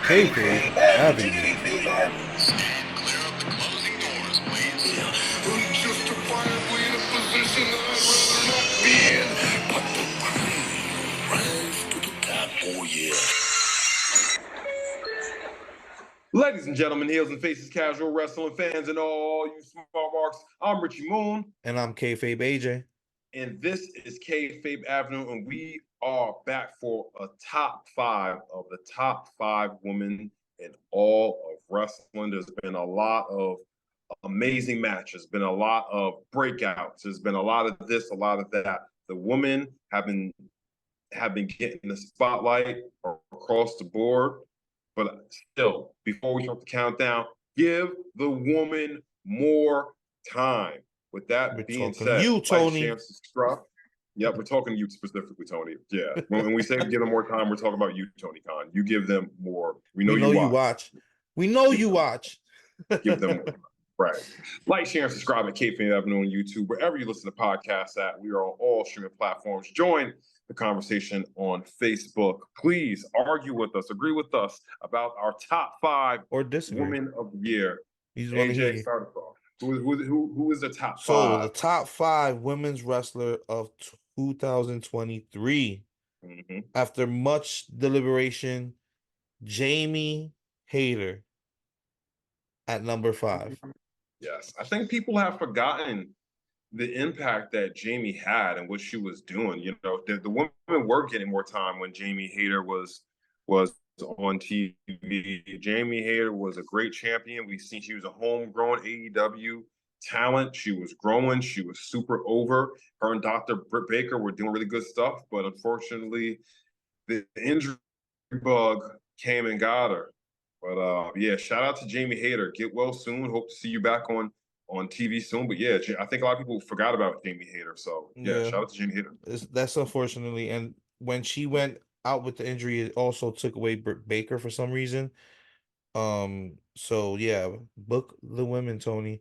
Kayfabe Avenue. Stand clear of the closing doors, please. Unjustifiably in a position that I'd rather not be in. But the cream rise to the top. Oh, yeah. Ladies and gentlemen, heels and faces, casual wrestling fans, and all you smart marks, I'm Richie Moon. And I'm Kayfabe AJ. And this is Kayfabe Avenue, and we are back for a top five of the top five women in all of wrestling. There's been a lot of amazing matches, been a lot of breakouts. There's been a lot of this, a lot of that. The women have been getting the spotlight across the board. But still, before we start the countdown, give the woman more time. With that We're being talking to said, you, like, Tony. share, subscribe. Yep, we're talking to you specifically, Tony. Yeah. When we say give them more time, we're talking about you, Tony Khan. You give them more. We know you watch. We know you watch. Give them more. Right. Like, share, and subscribe at Kayfabe Avenue on YouTube, wherever you listen to podcasts at. We are on all streaming platforms. Join the conversation on Facebook. Please argue with us, agree with us about our top five Or disagree. women of the year. He's one of AJ, start us off. Who is the top So five? the top five women's wrestler of 2023. Mhm. After much deliberation, Jamie Hayter at number 5. Yes, I think people have forgotten the impact that Jamie had and what she was doing. You know, the women were getting more time when Jamie Hayter was on TV. Jamie Hayter was a great champion. We seen she was a homegrown AEW talent. She was growing. She was super over. Her and Dr. Britt Baker were doing really good stuff, but unfortunately, the injury bug came and got her. But yeah, shout out to Jamie Hayter. Get well soon. Hope to see you back on TV soon. But yeah, I think a lot of people forgot about Jamie Hayter. So yeah, shout out to Jamie Hayter. That's unfortunately. And when she went out with the injury, it also took away Britt Baker for some reason. So yeah, book the women, Tony.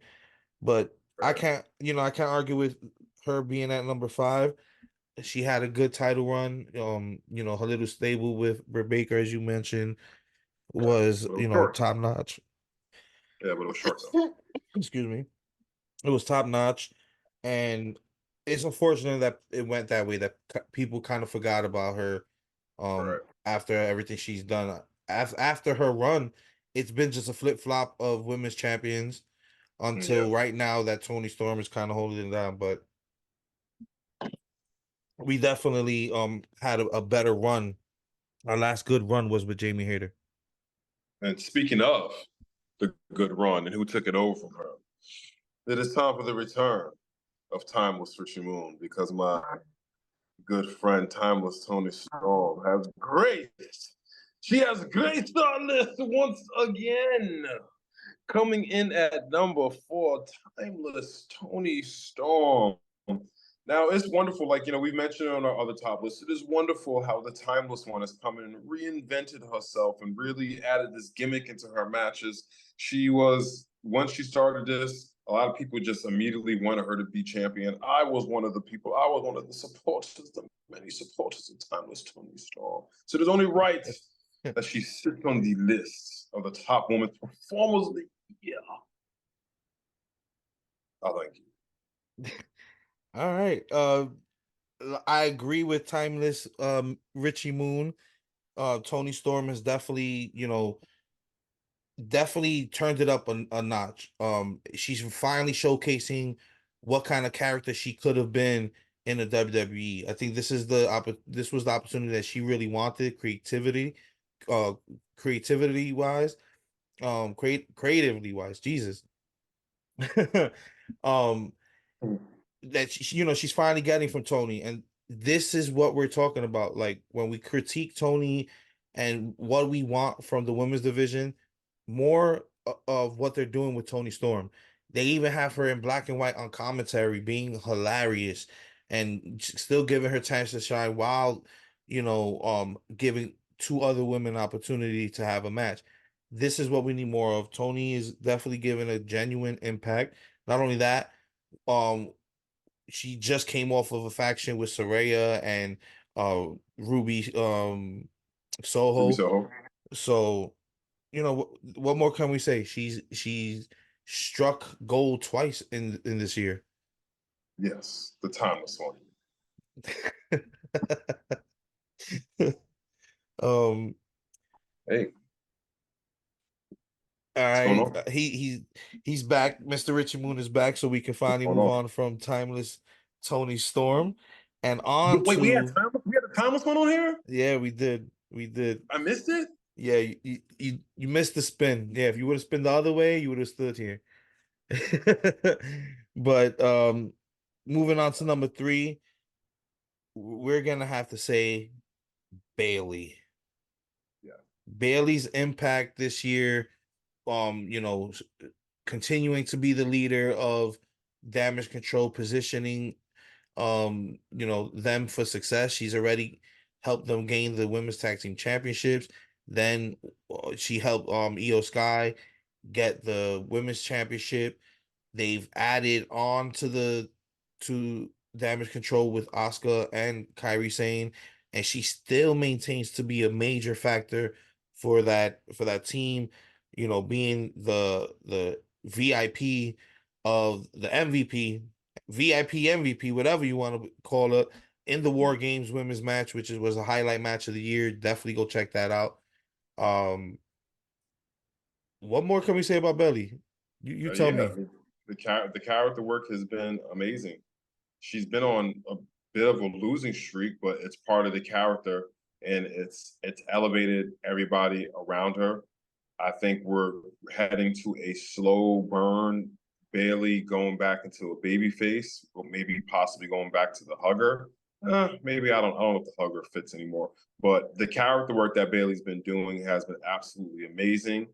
But I can't argue with her being at number 5. She had a good title run. Her little stable with Britt Baker, as you mentioned, was top notch. Yeah, but it was short though. Excuse me. It was top notch, and it's unfortunate that it went that way. That people kind of forgot about her. After everything she's done, after her run, it's been just a flip flop of women's champions until right now that Toni Storm is kind of holding it down. But we definitely had a better run. Our last good run was with Jamie Hayter. And speaking of the good run and who took it over from her, it is time for the return of Timeless Richie Moon, because my good friend Timeless Toni Storm has graced. She has graced our list once again. Coming in at number 4, Timeless Toni Storm. Now, it's wonderful, like, we've mentioned on our other top list, it is wonderful how the Timeless one has come in and reinvented herself and really added this gimmick into her matches. Once she started this, a lot of people just immediately wanted her to be champion. I was one of the supporters, the many supporters of Timeless Toni Storm. So there's only right that she sits on the list of the top women's performers of the year. Oh, thank you. All right. I agree with Timeless Richie Moon. Toni Storm has definitely, definitely turned it up a notch. She's finally showcasing what kind of character she could have been in the WWE. I think this was the opportunity that she really wanted, creativity wise, creativity wise, Jesus. um that she's finally getting from Toni, and this is what we're talking about. Like, when we critique Toni and what we want from the women's division, more of what they're doing with Toni Storm. They even have her in black and white on commentary, being hilarious and still giving her chance to shine, while giving two other women opportunity to have a match. This is what we need more of. Toni is definitely giving a genuine impact. Not only that, um she just came off of a faction with Saraya and Ruby Ruby Soho. Soho. So what more can we say? She's struck gold twice in this year. Yes, the timeless one. Um, Hey, all what's going right. on? He's back. Mr. Richie Moon is back, so we can What's finally going move on? on from timeless Tony Storm and on Wait, to we had a timeless one on here? yeah, we did. We did. I missed it? Yeah, you missed the spin. Yeah, if you would have spun the other way, you would have stood here. But moving on to number three, we're gonna have to say Bailey. Yeah. Bailey's impact this year, continuing to be the leader of damage control, positioning, them for success. She's already helped them gain the women's tag team championships. Then she helped Io Sky get the women's championship. They've added on to damage control with Asuka and Kyrie Sane, and she still maintains to be a major factor for that team. Being the VIP of the MVP, VIP MVP, whatever you want to call it, in the War Games women's match, which was a highlight match of the year. Definitely go check that out. Um, what more can we say about Belly? You tell Yeah, me. the character work has been amazing. She's been on a bit of a losing streak, but it's part of the character, and it's elevated everybody around her. I think we're heading to a slow burn. Bailey going back into a baby face, or maybe possibly going back to the hugger. Maybe I don't know if the hugger fits anymore. But the character work that Bailey's been doing has been absolutely amazing.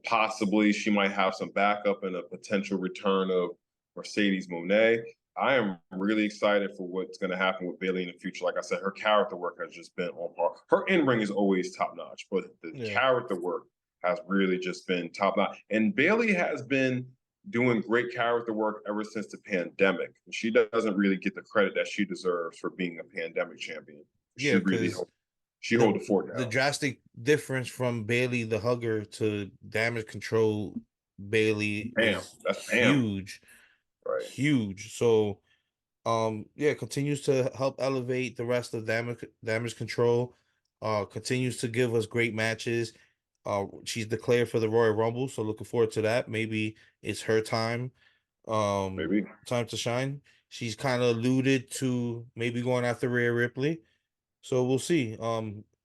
Possibly she might have some backup and a potential return of Mercedes Monet. I am really excited for what's going to happen with Bailey in the future. Like I said, her character work has just been on par. Her in ring is always top notch, but the Yeah. character work has really just been top notch. And Bailey has been doing great character work ever since the pandemic. She doesn't really get the credit that she deserves for being a pandemic champion. Yeah, She really because she hold the the fort the down. drastic difference from Bailey the Hugger to damage control Bailey Pam, is that's Pam, huge, right? huge. So yeah, continues to help elevate the rest of damage control. Continues to give us great matches. She's declared for the Royal Rumble, so looking forward to that. Maybe it's her time. Maybe. Time to shine. She's kind of alluded to maybe going after Rhea Ripley. So we'll see.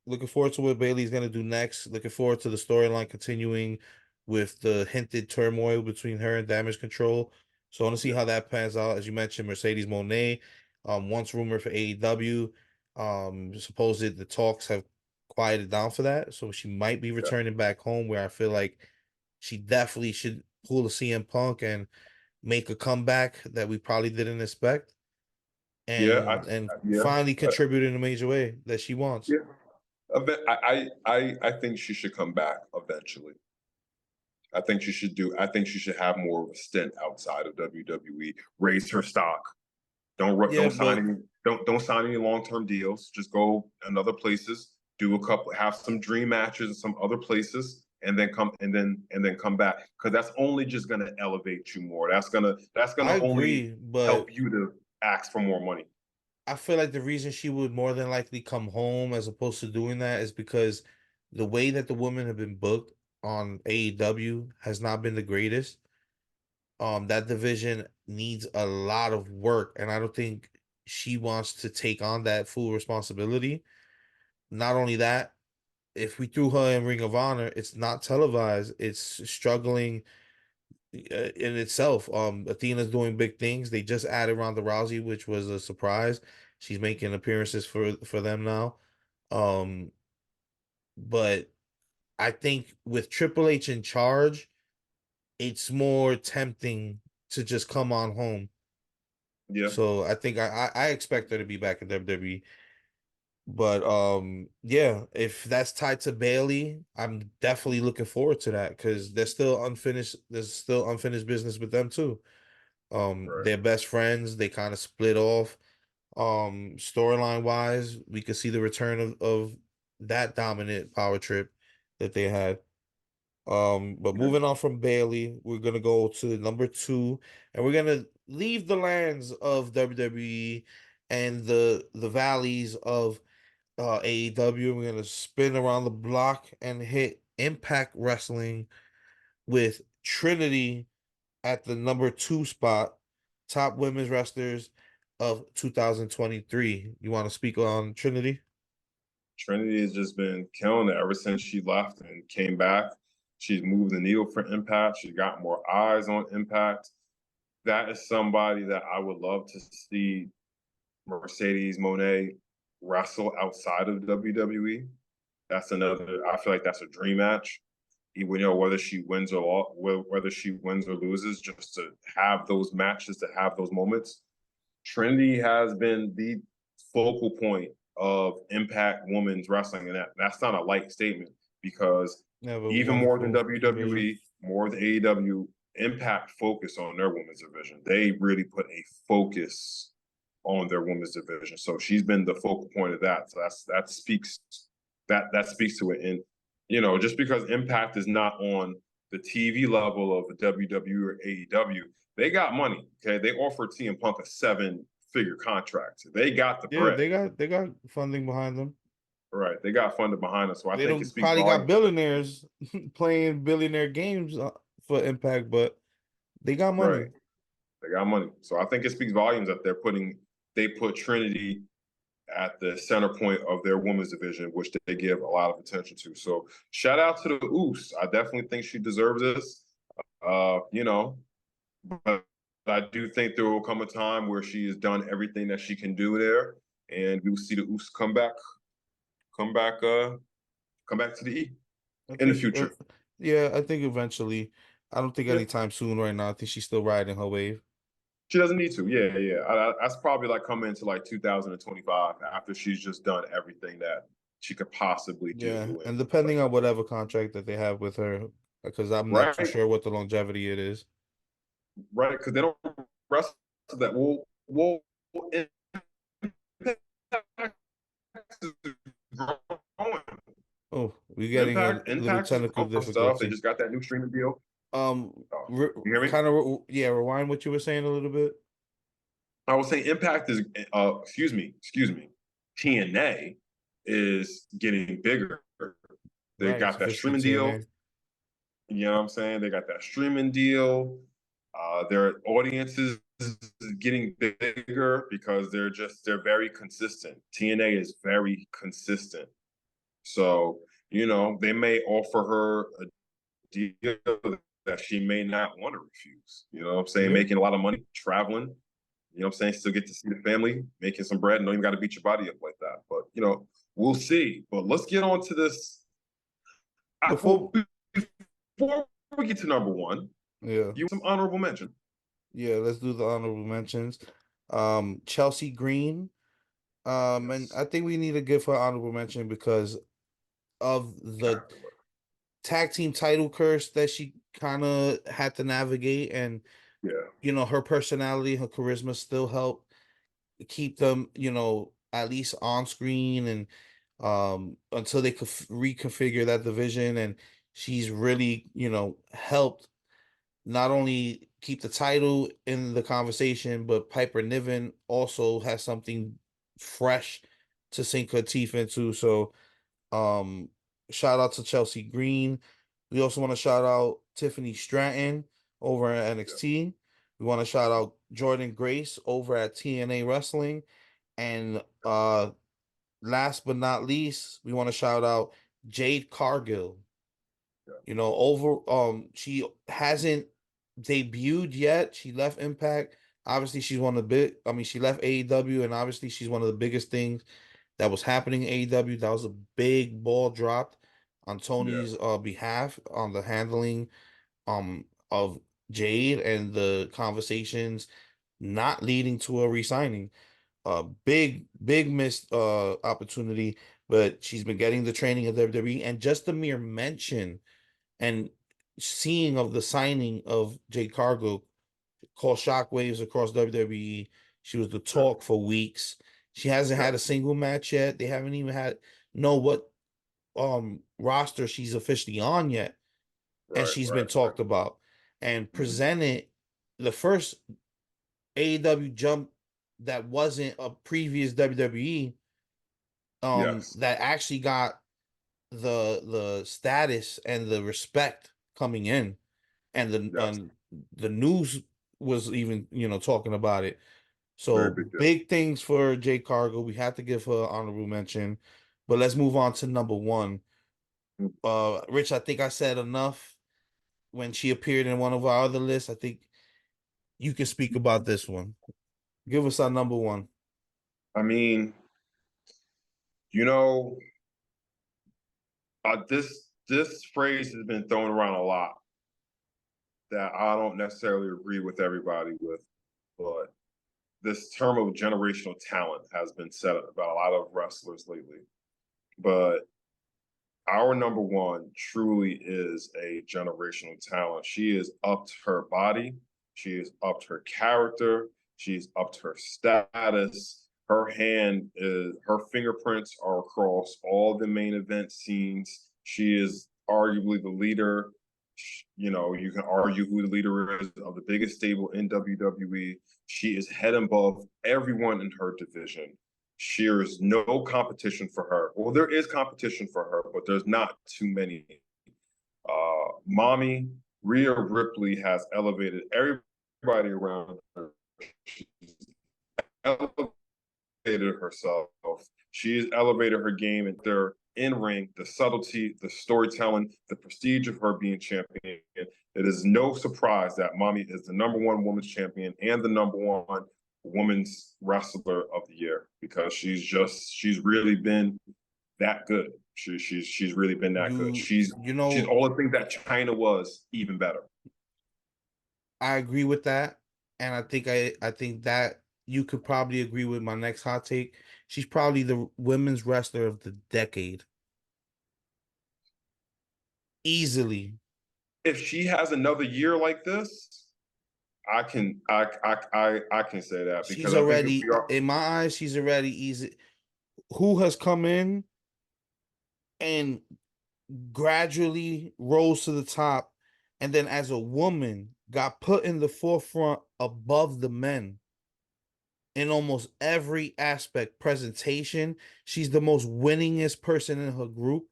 Looking forward to what Bailey's gonna do next. Looking forward to the storyline continuing with the hinted turmoil between her and Damage Control. So I want to see Yeah. how that pans out. As you mentioned, Mercedes Monet, once rumored for AEW. Supposed the talks have quieted down for that, so she might be Yeah. returning back home. Where I feel like she definitely should pull a CM Punk and make a comeback that we probably didn't expect Yeah, and yeah, finally contribute in a major way that she wants. yeah. I think she should come back eventually. I think she should have more of a stint outside of WWE. Raise her stock. Yeah, Don't sign but any don't sign any long term deals. Just go in other places. Do a couple. Have some dream matches in some other places, and then come back because that's only just going to elevate you more. That's I gonna only agree. But help you to ask for more money. I feel like the reason she would more than likely come home as opposed to doing that is because the way that the women have been booked on AEW has not been the greatest. That division needs a lot of work, and I don't think she wants to take on that full responsibility. Not only that, if we threw her in Ring of Honor, it's not televised. It's struggling in itself. Athena's doing big things. They just added Ronda Rousey, which was a surprise. She's making appearances for them now. Um, but I think with Triple H in charge, it's more tempting to just come on home. Yeah, So I think I expect her to be back in WWE. But yeah, if that's tied to Bailey, I'm definitely looking forward to that because there's still unfinished business with them too. right. They're best friends. They kind of split off. Storyline wise, we could see the return of that dominant power trip that they had. But moving on from Bailey, we're gonna go to number two, and we're gonna leave the lands of WWE and the valleys of AEW. We're gonna spin around the block and hit Impact Wrestling with Trinity at the number two spot, top women's wrestlers of 2023. You want to speak on Trinity? Trinity has just been killing it ever since she left and came back. She's moved the needle for Impact. She's got more eyes on Impact. That is somebody that I would love to see Mercedes Monet wrestle outside of WWE. That's another. I feel like that's a dream match. Even whether she wins or whether she wins or loses, just to have those matches, to have those moments. Trinity has been the focal point of Impact Women's Wrestling, and that's not a light statement because Yeah, but even more than wonderful division. WWE, more than AEW, Impact focus on their women's division. They really put a focus on their women's division, so she's been the focal point of that. So that speaks to it, and just because Impact is not on the TV level of the WWE or AEW, they got money. Okay, they offered CM Punk a 7-figure contract. They got the Yeah, bread. they got funding behind them. Right, they got funded behind us. So I They think it don't speaks probably got volumes. billionaires playing billionaire games for Impact, but they got Right, money. they got money. So I think it speaks volumes that they put Trinity at the center point of their women's division, which they give a lot of attention to. So shout out to the Oos. I definitely think she deserves this. But I do think there will come a time where she has done everything that she can do there, and we will see the Oos come back, come back to the E I in the think, future. yeah, I think eventually. I don't think Yeah, anytime soon right now. I think she's still riding her wave. she doesn't need to. Yeah, yeah. That's probably like coming into like 2025 after she's just done everything that she could possibly Yeah, do. and And depending on whatever contract that they have with her, because I'm not too right, sure what the longevity it is. right, because they don't wrestle that. Well, Impact is growing. Oh, we're getting a little Impact is technical growing stuff. They difficulty. just got that new streaming deal. Oh, you hear me? Kind of, yeah, rewind what you were saying a little bit. I was saying Impact is, excuse me, TNA is getting bigger. They Right, it's got that officially streaming deal. TNA. You know what I'm saying? They got that streaming deal. Their audiences is getting bigger because they're very consistent. TNA is very consistent. So, they may offer her a deal that she may not want to refuse. You know what I'm saying? Yeah. Making a lot of money, traveling, you know what I'm saying? Still get to see the family, making some bread, and don't even got to beat your body up like that. But, we'll see. But let's get on to this. Before, Before we get to number one, yeah, you some honorable mention. yeah, let's do the honorable mentions. Chelsea Green. And Yes. I think we need to give her honorable mention because of the Character work. tag team title curse that she kind of had to navigate, and Yeah. her personality, her charisma still helped keep them, at least on screen and until they could reconfigure that division. And she's really, helped not only keep the title in the conversation, but Piper Niven also has something fresh to sink her teeth into. So, um, shout out to Chelsea Green. We also want to shout out Tiffany Stratton over at Yeah. NXT. We want to shout out Jordan Grace over at TNA Wrestling. And last but not least, we want to shout out Jade Cargill. Yeah. She hasn't debuted yet. She left Impact. Obviously, she's one of the big. I mean, she left AEW, and obviously, she's one of the biggest things that was happening in AEW. That was a big ball dropped on Yeah. Tony's behalf on the handling of Jade and the conversations not leading to a resigning. Big missed opportunity, but she's been getting the training of WWE, and just the mere mention and seeing of the signing of Jade Cargill caused shockwaves across WWE. She was the Yeah. talk for weeks. She hasn't Yeah. had a single match yet. They haven't even had know what roster she's officially on yet. and right, she's been right, right. talked about and Mhm. presented the first AEW jump that wasn't a previous WWE Yes, that actually got the status and the respect coming in, and yes, the news was even talking about it. very So big deal. big things for Jade Cargo. We have to give her honorable mention, but let's move on to number one. Mm. Rich, I think I said enough when she appeared in one of our other lists. I think you can speak about this one. Give us our number one. I mean, you know, this phrase has been thrown around a lot that I don't necessarily agree with everybody with, but this term of generational talent has been said about a lot of wrestlers lately. But our number one truly is a generational talent. She is upped her body, she has upped her character, she's upped her status. Her fingerprints are across all the main event scenes. She is arguably the leader. You know, you can argue who the leader is of the biggest stable in WWE. She is head above everyone in her division. There's no competition for her. Well, there is competition for her, but there's not too many. Mommy Rhea Ripley has elevated everybody around her. She's elevated herself. She has elevated her game and their in ring, the subtlety, the storytelling, the prestige of her being champion. It is no surprise that Mommy is the number one women's champion and the number one women's wrestler of the year because she's really been that good. She's really been that good. You She's all the things that China was, even better. I agree with that, and I think that you could probably agree with my next hot take. She's probably the women's wrestler of the decade, easily. If she has another year like this, I can say that She's because I think if already, we are in my eyes, she's already easy. Who has come in and gradually rose to the top, and then as a woman got put in the forefront above the men in almost every aspect. Presentation, she's the most winningest person in her group.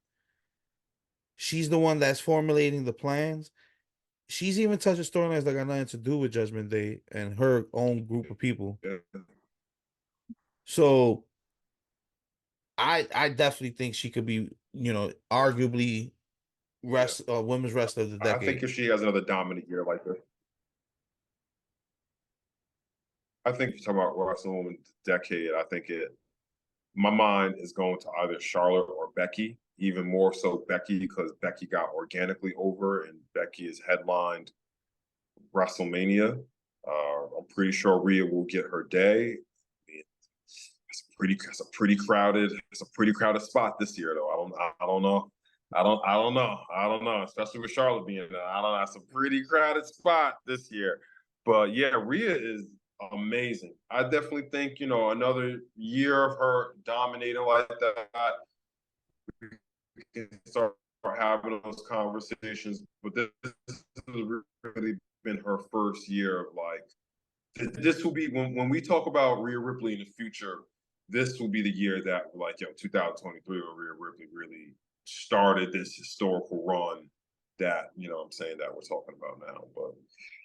She's the one that's formulating the plans. She's even touching storylines that got nothing to do with Judgment Day and her own group of people. So I definitely think she could be, arguably yeah, women's wrestler of the I think decade. if she has another dominant year like this, I think if you're talking about wrestling woman decade, I think it my mind is going to either Charlotte or Becky, even more so Becky because Becky got organically over and Becky is headlined WrestleMania. I'm pretty sure Rhea will get her day. It's a pretty crowded spot this year though. I don't know. I don't know. Especially with Charlotte being there. I don't know. It's a pretty crowded spot this year. But yeah, Rhea is amazing. I definitely think, another year of her dominating like that, we can start having those conversations. But this has really been her first year of like this will be when we talk about Rhea Ripley in the future, this will be the year that like 2023 when Rhea Ripley really started this historical run that I'm saying that we're talking about now. But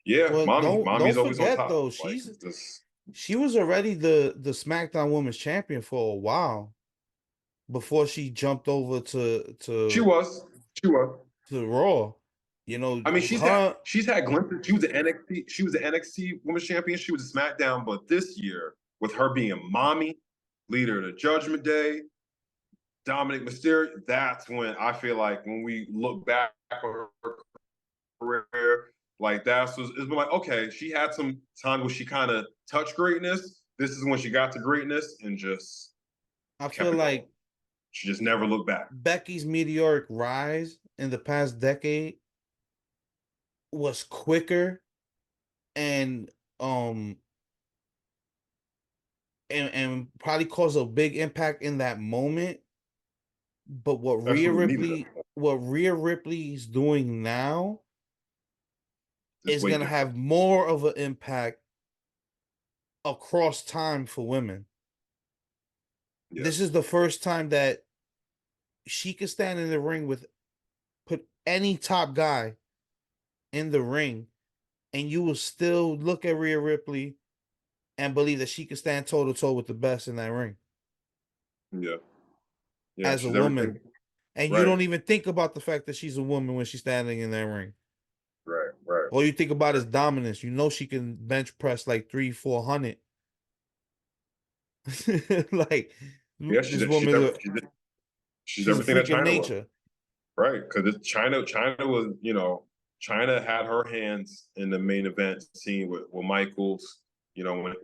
yeah, Well, don't mommy's always on forget top. though, Like this she was already the SmackDown Women's Champion for a while before she jumped over she was. She was. to Raw. You know, I mean, her she's had glimpses. She was the NXT Women's Champion. She was a SmackDown, but this year with her being mommy, leader of the Judgment Day, Dominic Mysterio, that's when I feel like when we look back on her career, like it's been like, okay, she had some time where she kind of touched greatness. This is when she got to greatness and just I kept feel it going. like She just never looked back. Becky's meteoric rise in the past decade was quicker and um and probably caused a big impact in that moment. But Especially with neither. What Rhea Ripley's doing now this is weight gonna difference. have more of an impact across time for women. This is Yes. the first time that she could stand in the ring with put any top guy in the ring, and you will still look at Rhea Ripley and believe that she could stand toe to toe with the best in that ring Yeah. Yeah. as a She's woman. everything. And you Right. don't even think about the fact that she's a woman when she's standing in that ring. Right. Right. All you think about is dominance. You know she can bench press like 300-400. Like Yeah. this woman's She's she's a everything that freak of China was. nature. Right. Because China was, China had her hands in the main event scene with Michaels, when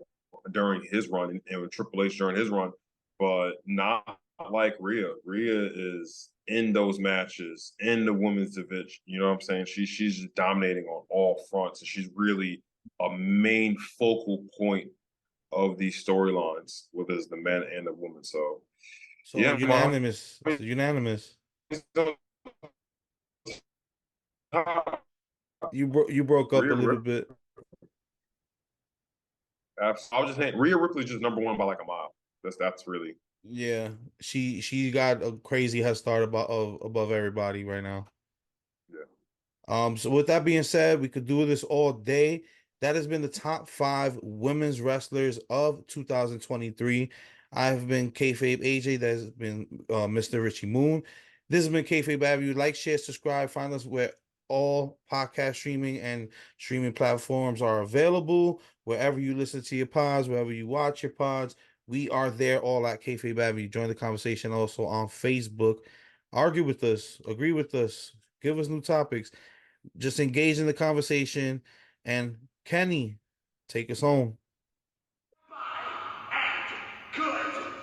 during his run and with Triple H during his run, but not like Rhea. Rhea is in those matches in the women's division. You know what I'm saying? She's just dominating on all fronts, and she's really a main focal point of these storylines, whether it's the men and the women. So So yeah, Miami, unanimous. So unanimous. You broke up a Rhea, little bit. I was just saying, Rhea Ripley's just number one by like a mile. That's really. Yeah, she got a crazy head start above everybody right now. Yeah. So with that being said, we could do this all day. That has been the top 5 women's wrestlers of 2023. I've been Kayfabe AJ. That's been Mr. Richie Moon. This has been Kayfabe Avenue. Like, share, subscribe. Find us where all podcast streaming and streaming platforms are available. Wherever you listen to your pods, wherever you watch your pods, we are there all at Kayfabe Avenue. Join the conversation also on Facebook. Argue with us. Agree with us. Give us new topics. Just engage in the conversation. And Kenny, take us home. And good